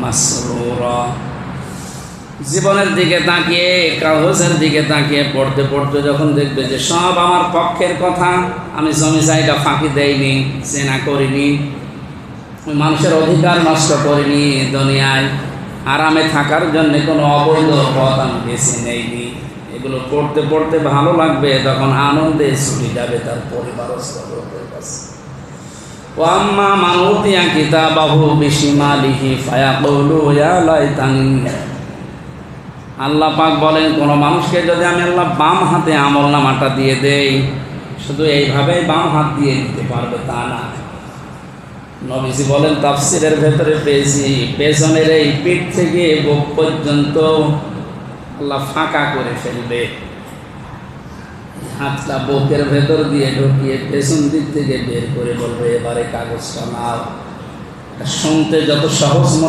মাসরুরা। জীবনের দিকে তাকিয়ে, কাগজের দিকে তাকিয়ে পড়তে পড়তে যখন দেখবে যে সব আমার পক্ষের কথা, আমি জমি জায়গা ফাঁকি দেইনি, চেনা করিনি, ওই মানুষের অধিকার নষ্ট করিনি, দুনিয়ায় আরামে থাকার জন্য কোনো অবৈধ পথ আমি বেছে নেইনি, এগুলো পড়তে পড়তে ভালো লাগবে, তখন আনন্দে ছুটি যাবে তার পরিবারও লোকের কাছে। ওয়াম্মা মান উতিয়া কিতাবাহু বিশিমালিহি ফায়াকুলু ইয়া লাইতানি। আল্লাহ পাক বলেন, কোনো মানুষকে যদি আমি আল্লাহ বাম হাতে আমলনামাটা দিয়ে দেই, শুধু এইভাবেই বাম হাত দিয়ে দিতে পারবে তা না। নবীজি বলেন, তাফসিরের ভেতরে পেয়েছি, পেছনের এই পিঠ থেকে বুক পর্যন্ত আল্লাহ ফাঁকা করে ফেলবে, হাতটা বুকের ভেতর দিয়ে ঢুকিয়ে পেছন দিক থেকে বের করে বলবে, এবারে কাগজটা নাও। শুনতে যত সহজ মনে